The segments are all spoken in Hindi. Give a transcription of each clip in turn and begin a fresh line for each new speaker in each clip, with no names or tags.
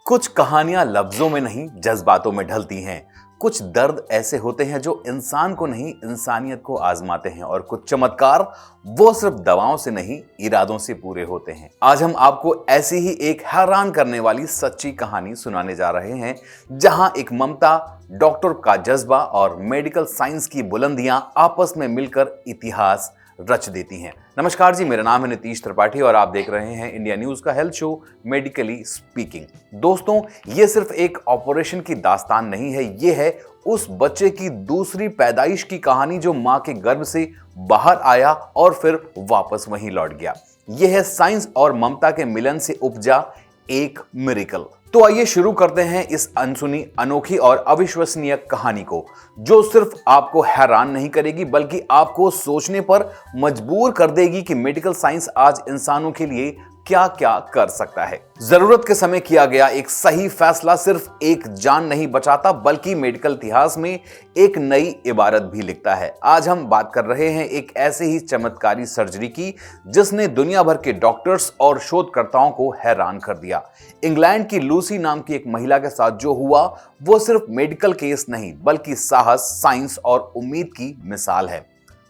कुछ कहानियां लफ्जों में नहीं जज्बातों में ढलती हैं। कुछ दर्द ऐसे होते हैं जो इंसान को नहीं इंसानियत को आजमाते हैं और कुछ चमत्कार वो सिर्फ दवाओं से नहीं इरादों से पूरे होते हैं। आज हम आपको ऐसी ही एक हैरान करने वाली सच्ची कहानी सुनाने जा रहे हैं जहां एक ममता, डॉक्टर का जज्बा और मेडिकल साइंस की बुलंदियां आपस में मिलकर इतिहास रच देती हैं। नमस्कार जी, मेरा नाम है नीतीश त्रिपाठी और आप देख रहे हैं इंडिया न्यूज का हेल्थ शो मेडिकली स्पीकिंग। दोस्तों, ये सिर्फ एक ऑपरेशन की दास्तान नहीं है, ये है उस बच्चे की दूसरी पैदाइश की कहानी जो मां के गर्भ से बाहर आया और फिर वापस वहीं लौट गया। यह है साइंस और ममता के मिलन से उपजा एक मिरेकल। तो आइए शुरू करते हैं इस अनसुनी, अनोखी और अविश्वसनीय कहानी को, जो सिर्फ आपको हैरान नहीं करेगी बल्कि आपको सोचने पर मजबूर कर देगी कि मेडिकल साइंस आज इंसानों के लिए क्या क्या कर सकता है। जरूरत के समय किया गया एक सही फैसला सिर्फ एक जान नहीं बचाता बल्कि मेडिकल इतिहास में एक नई इबारत भी लिखता है। आज हम बात कर रहे हैं एक ऐसे ही चमत्कारी सर्जरी की जिसने दुनिया भर के डॉक्टर्स और शोधकर्ताओं को हैरान कर दिया। इंग्लैंड की लूसी नाम की एक महिला के साथ जो हुआ वो सिर्फ मेडिकल केस नहीं बल्कि साहस, साइंस और उम्मीद की मिसाल है।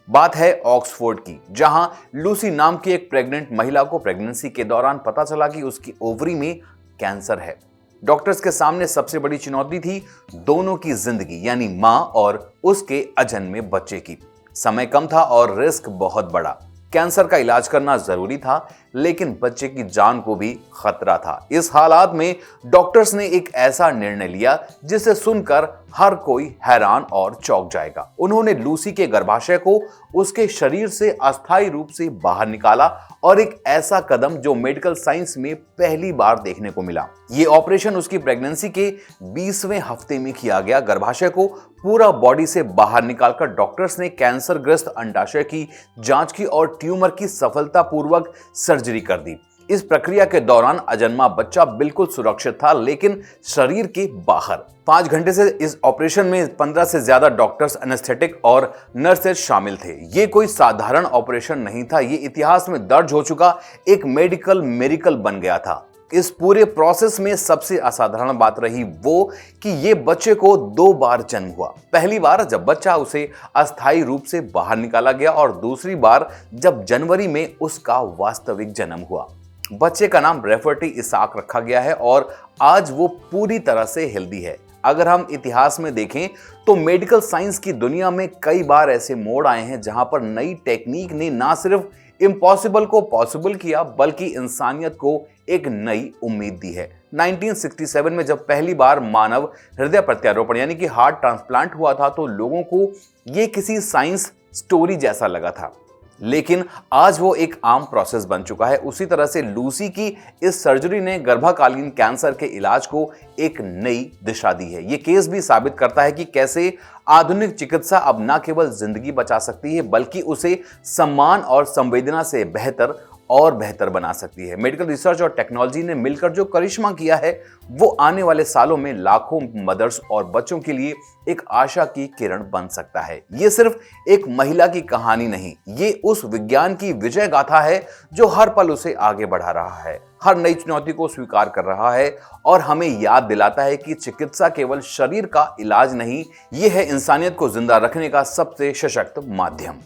बात है ऑक्सफोर्ड की, जहां लूसी नाम की एक प्रेग्नेंट महिला को प्रेगनेंसी के दौरान पता चला कि उसकी ओवरी में कैंसर है। डॉक्टर्स के सामने सबसे बड़ी चुनौती थी दोनों की जिंदगी, यानी मां और उसके अजन्मे बच्चे की। समय कम था और रिस्क बहुत बड़ा। कैंसर का इलाज करना जरूरी था लेकिन बच्चे की जान को भी खतरा था। इस हालात में डॉक्टर्स ने एक ऐसा निर्णय लिया जिसे सुनकर हर कोई हैरान और चौंक जाएगा। उन्होंने लूसी के गर्भाशय को उसके शरीर से अस्थायी रूप से बाहर निकाला और एक ऐसा कदम जो मेडिकल साइंस में पहली बार देखने को मिला। ये ऑपरेशन उसकी प्रेगनेंसी के 20वें हफ्ते में किया गया। गर्भाशय को पूरा बॉडी से बाहर निकालकर डॉक्टर्स ने कैंसर ग्रस्त अंडाशय की जांच की और ट्यूमर की सफलतापूर्वक सर्जरी कर दी। इस प्रक्रिया के दौरान अजन्मा बच्चा बिल्कुल सुरक्षित था लेकिन शरीर के बाहर। 5 घंटे से इस ऑपरेशन में 15 से ज्यादा डॉक्टर्स, एनेस्थेटिक और नर्सेज शामिल थे। ये कोई साधारण ऑपरेशन नहीं था, ये इतिहास में दर्ज हो चुका एक मेडिकल मिरेकल बन गया था। इस पूरे प्रोसेस में सबसे असाधारण बात रही वो कि ये बच्चे को 2 बार जन्म हुआ। पहली बार जब बच्चा उसे अस्थायी रूप से बाहर निकाला गया और दूसरी बार जब जनवरी में उसका वास्तविक जन्म हुआ। बच्चे का नाम रेफर्टी इसाक रखा गया है और आज वो पूरी तरह से हेल्दी है। अगर हम इतिहास में देखें तो मेडिकल साइंस की दुनिया में कई बार ऐसे मोड़ आए हैं जहां पर नई टेक्निक ने ना सिर्फ इम्पॉसिबल को पॉसिबल किया बल्कि इंसानियत को एक नई उम्मीद दी है। 1967 में जब पहली बार मानव हृदय प्रत्यारोपण यानी कि हार्ट ट्रांसप्लांट हुआ था तो लोगों को ये किसी साइंस स्टोरी जैसा लगा था, लेकिन आज वो एक आम प्रोसेस बन चुका है। उसी तरह से लूसी की इस सर्जरी ने गर्भाकालीन कैंसर के इलाज को एक नई दिशा दी है। ये केस भी साबित करता है कि कैसे आधुनिक चिकित्सा अब न केवल जिंदगी बचा सकती है बल्कि उसे सम्मान और संवेदना से बेहतर बना सकती है। मेडिकल रिसर्च और टेक्नोलॉजी ने मिलकर जो करिश्मा किया है वो आने वाले सालों में लाखों मदर्स और बच्चों के लिए एक आशा की किरण बन सकता है। ये सिर्फ एक महिला की कहानी नहीं, ये उस विज्ञान की विजय गाथा है जो हर पल उसे आगे बढ़ा रहा है, हर नई चुनौती को स्वीकार कर रहा है और हमें याद दिलाता है कि चिकित्सा केवल शरीर का इलाज नहीं, ये है इंसानियत को जिंदा रखने का सबसे सशक्त माध्यम।